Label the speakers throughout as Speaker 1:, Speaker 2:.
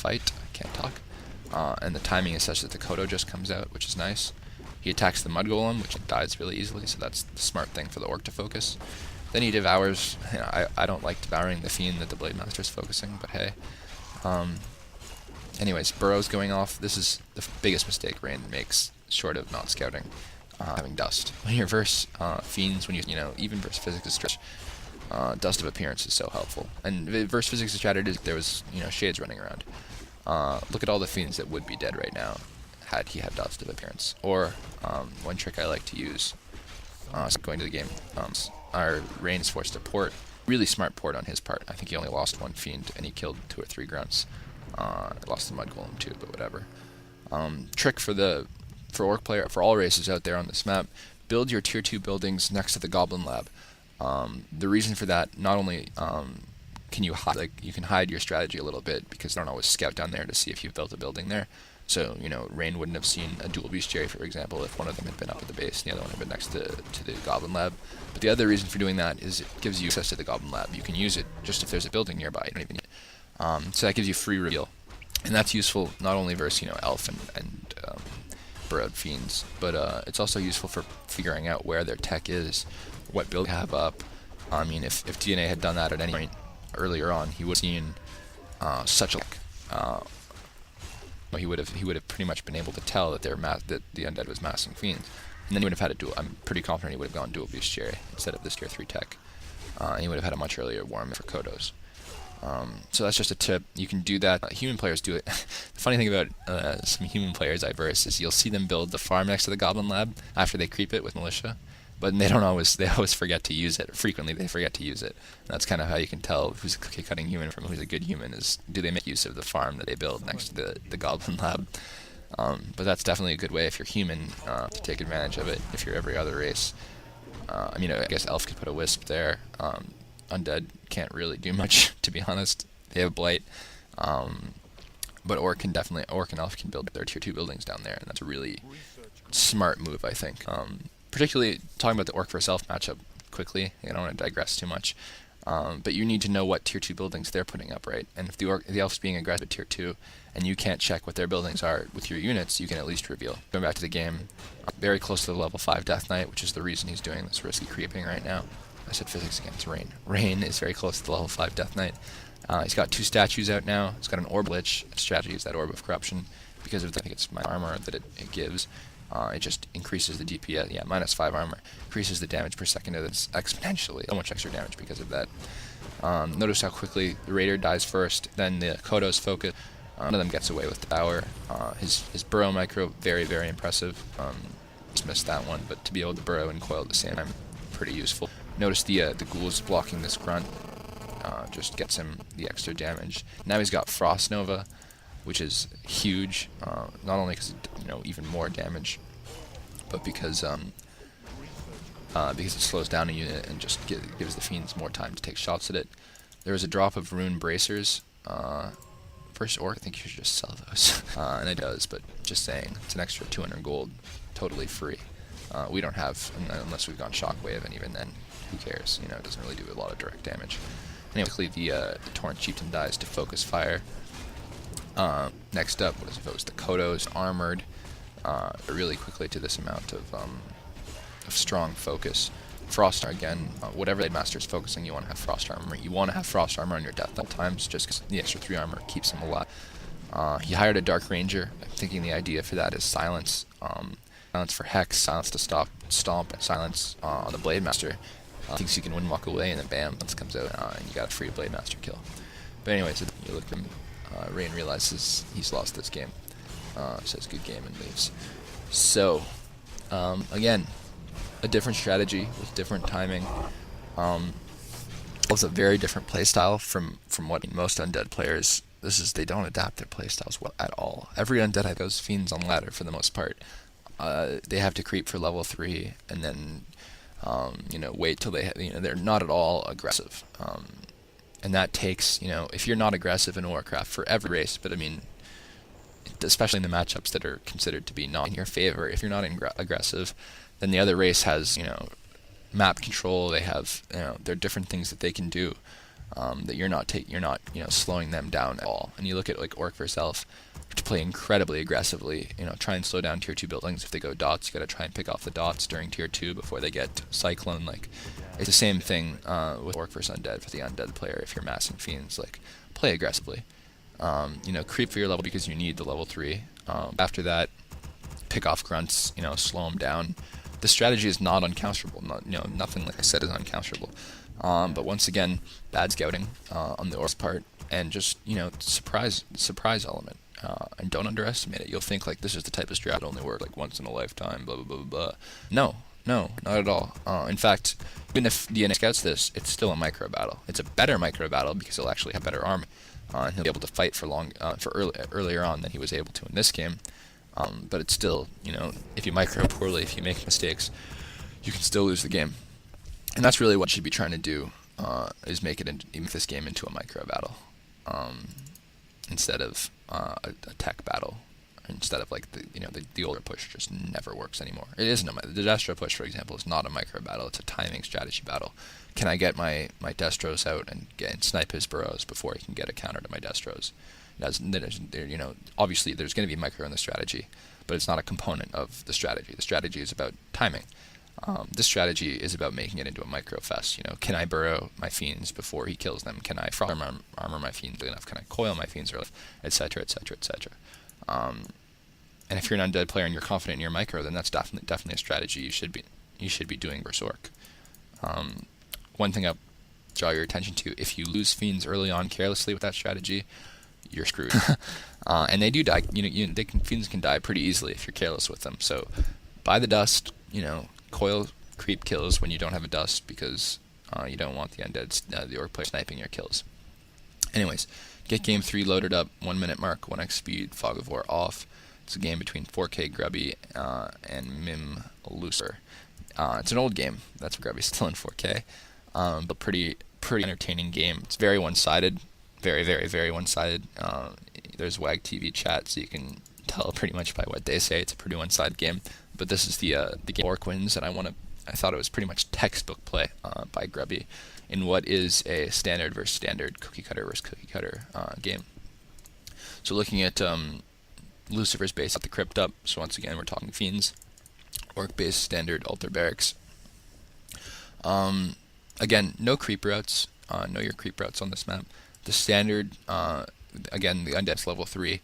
Speaker 1: fight. I can't talk. And the timing is such that the Kodo just comes out, which is nice. He attacks the Mud Golem, which dies really easily, so that's the smart thing for the Orc to focus. Then he devours. I don't like devouring the Fiend that the Blade Master is focusing, but hey. Anyways, Burrow's going off. This is the biggest mistake Rain makes, short of not scouting, having Dust. When you verse Fiends, when even verse Physics is stretch, Dust of Appearance is so helpful. And verse Physics is shattered, there was Shades running around. Look at all the Fiends that would be dead right now had he had Dust of Appearance. Or one trick I like to use, going to the game, our Rain is forced to port. Really smart port on his part. I think he only lost one Fiend and he killed 2 or 3 grunts. Lost the Mud Golem too, but whatever. Trick for Orc player, for all races out there on this map, build your tier 2 buildings next to the Goblin Lab. The reason for that, not only can you hide, you can hide your strategy a little bit because they don't always scout down there to see if you've built a building there. So Rain wouldn't have seen a dual bestiary, for example, if one of them had been up at the base and the other one had been next to the Goblin Lab. But the other reason for doing that is it gives you access to the Goblin Lab. You can use it just if there's a building nearby. You don't even need it. So that gives you free reveal, and that's useful not only versus Elf and Burrowed Fiends, but it's also useful for figuring out where their tech is, what build they have up. I mean, if DNA had done that at any point earlier on, he would have seen such a he would have pretty much been able to tell that that the undead was massing Fiends, and then he would have had a dual. I'm pretty confident he would have gone dual bestiary instead of this tier 3 tech, and he would have had a much earlier warm for Kodos. So that's just a tip. You can do that. Human players do it. The funny thing about some human players I verse is you'll see them build the farm next to the Goblin Lab after they creep it with Militia, but they always forget to use it. Frequently they forget to use it. And that's kind of how you can tell who's a cookie-cutting human from who's a good human, is do they make use of the farm that they build next to the Goblin Lab. But that's definitely a good way if you're human to take advantage of it. If you're every other race, I guess Elf could put a Wisp there. Undead can't really do much, to be honest. They have Blight, but Orc and Elf can build their tier 2 buildings down there, and that's a really smart move, I think. Particularly talking about the Orc versus Elf matchup quickly. I don't want to digress too much, but you need to know what tier 2 buildings they're putting up, right? And if the Elf's being aggressive at tier 2, and you can't check what their buildings are with your units, you can at least reveal. Going back to the game, very close to the level 5 Death Knight, which is the reason he's doing this risky creeping right now. I said physics against Rain. Rain is very close to the level 5 Death Knight. He's got 2 statues out now. He's got an Orb Lich. Strategy is that Orb of Corruption. Because of I think it's my armor that it gives. It just increases the DPS. Yeah, -5 armor. Increases the damage per second of this exponentially. So much extra damage because of that. Notice how quickly the Raider dies first. Then the Kodos focus. One of them gets away with the Bower. His Burrow micro, very, very impressive. Just missed that one, but to be able to burrow and coil at the same time, pretty useful. Notice the ghouls blocking this grunt, just gets him the extra damage. Now he's got Frost Nova, which is huge, not only because even more damage, but because it slows down a unit and just gives the Fiends more time to take shots at it. There is a drop of Rune Bracers. First Orc, I think you should just sell those, and it does, but just saying, it's an extra 200 gold, totally free. We don't have, unless we've gone Shockwave, and even then, who cares? It doesn't really do a lot of direct damage. Anyway, the Torrent Chieftain dies to Focus Fire. Next up, what is it? The Kodos, Armored, really quickly to this amount of strong focus. Frost again, whatever Blade Master is focusing, you want to have Frost Armor. You want to have Frost Armor on your death at times, just because the extra 3 armor keeps him alive. He hired a Dark Ranger. I'm thinking the idea for that is silence. Silence for Hex, silence to stomp, and silence on the Blade Master. Thinks you can win, walk away, and then bam, this comes out, and you got a free Blade Master kill. But anyways, you look at him, Rain realizes he's lost this game. Says good game and leaves. So, again, a different strategy with different timing. It's a very different playstyle from what most undead players. They don't adapt their playstyles well at all. Every undead goes Fiends on ladder for the most part. They have to creep for level 3 and then wait till they they're not at all aggressive. And that takes, if you're not aggressive in Warcraft for every race, but I mean, especially in the matchups that are considered to be not in your favor, if you're not aggressive, then the other race has, map control, they have, there are different things that they can do. that you're not slowing them down at all. And you look at like Orc versus Elf, to play incredibly aggressively, try and slow down tier 2 buildings. If they go dots, you got to try and pick off the dots during tier 2 before they get Cyclone. Like, it's the same thing with Orc versus Undead. For the Undead player, if you're massing Fiends, like, play aggressively. Creep for your level because you need the level 3. After that, pick off Grunts, slow them down. The strategy is not uncounterable. Nothing, like I said, is uncounterable. But once again, bad scouting on the Orc's part, and just, surprise element. And don't underestimate it. You'll think like this is the type of strat that only work like once in a lifetime, blah blah blah blah. No, not at all. In fact, even if DNA scouts this, it's still a micro battle. It's a better micro battle because he'll actually have better armor, and he'll be able to fight for earlier on than he was able to in this game. But it's still, if you micro poorly, if you make mistakes, you can still lose the game. And that's really what you should be trying to do, is make this game into a micro battle. Instead of a tech battle, instead of like the older push just never works anymore. It isn't the Destro push, for example, is not a micro battle. It's a timing strategy battle. Can I get my Destros out and snipe his burrows before he can get a counter to my Destros? Obviously there's going to be micro in the strategy, but it's not a component of the strategy. The strategy is about timing. This strategy is about making it into a micro fest. Can I burrow my Fiends before he kills them? Can I frost armor my Fiends enough? Can I coil my Fiends early? Etc. Etc. Etc. And if you're an Undead player and you're confident in your micro, then that's definitely a strategy you should be doing versus Orc. One thing I'll draw your attention to: if you lose Fiends early on carelessly with that strategy, you're screwed. And they do die. Fiends can die pretty easily if you're careless with them. So buy the dust. Coil creep kills when you don't have a dust because you don't want the Undead, the Orc player sniping your kills. Anyways, get game 3 loaded up, 1 minute mark, 1x speed, Fog of War off. It's a game between 4K Grubby and Mim Lucifer. It's an old game. That's why Grubby's still in 4K. But pretty entertaining game. It's very one-sided. Very, very, very one-sided. There's WAG TV chat, so you can tell pretty much by what they say. It's a pretty one-sided game. But this is the game Orc wins, and I thought it was pretty much textbook play by Grubby in what is a standard versus standard, cookie cutter versus cookie cutter game. So looking at Lucifer's base at the crypt up. So once again, we're talking Fiends. Orc base standard altar barracks. Again, no creep routes. Know your creep routes on this map. The standard, again, the Undead's level 3.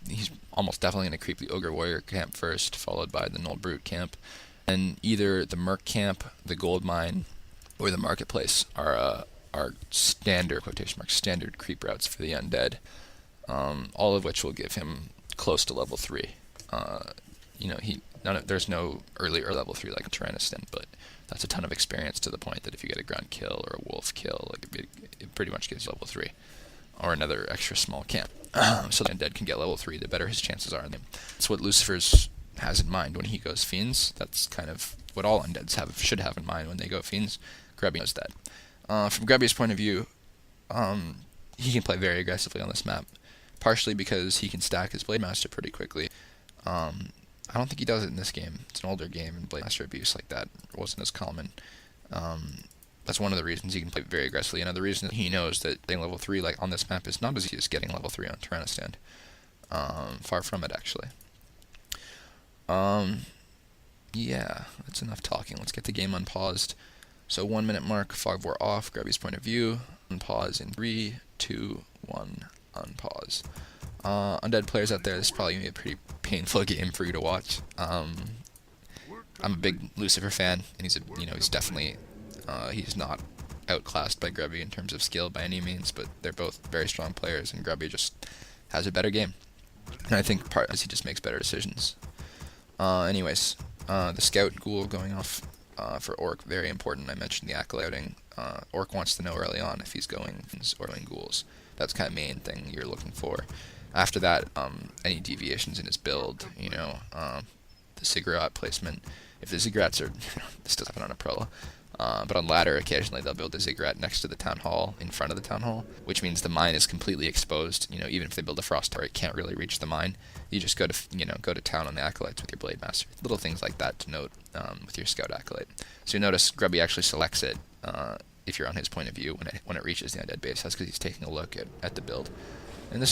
Speaker 1: He's almost definitely going to creep the Ogre Warrior camp first, followed by the Null Brute camp. And either the Merc camp, the Gold Mine, or the Marketplace are standard, quotation marks, standard creep routes for the Undead. All of which will give him close to level 3. There's no earlier level 3 like Tyranniston, but that's a ton of experience to the point that if you get a Grunt kill or a Wolf kill, like it pretty much gives you level 3. Or another extra small camp. So the Undead can get level 3, the better his chances are. That's what Lucifer's has in mind when he goes Fiends. That's kind of what all Undeads should have in mind when they go Fiends. Grubby knows that. From Grubby's point of view, he can play very aggressively on this map, partially because he can stack his Blade Master pretty quickly. I don't think he does it in this game. It's an older game, and Blade Master abuse like that wasn't as common. That's one of the reasons he can play very aggressively. Another reason he knows that getting level 3 like on this map is not as easy as getting level 3 on Tyrannistan. Far from it, actually. Yeah, that's enough talking. Let's get the game unpaused. So 1 minute mark, Fog of War off, Grubby's point of view. Unpause in 3, 2, 1, unpause. Undead players out there, this is probably going to be a pretty painful game for you to watch. I'm a big Lucifer fan, and he's definitely... he's not outclassed by Grubby in terms of skill by any means, but they're both very strong players, and Grubby just has a better game. And I think part is he just makes better decisions. Anyways, the Scout Ghoul going off for Orc, very important. I mentioned the acolyting. Orc wants to know early on if he's going or going Ghouls. That's kind of main thing you're looking for. After that, any deviations in his build, the Ziggurat placement. If the Ziggurats are, this does happen on a pro, but on ladder, occasionally they'll build a Ziggurat next to the Town Hall, in front of the Town Hall, which means the mine is completely exposed. Even if they build a Frost Tower, it can't really reach the mine. You just go to town on the Acolytes with your Blade Master. Little things like that to note with your Scout Acolyte. So you notice Grubby actually selects it if you're on his point of view when it reaches the undead base. That's because he's taking a look at the build. And this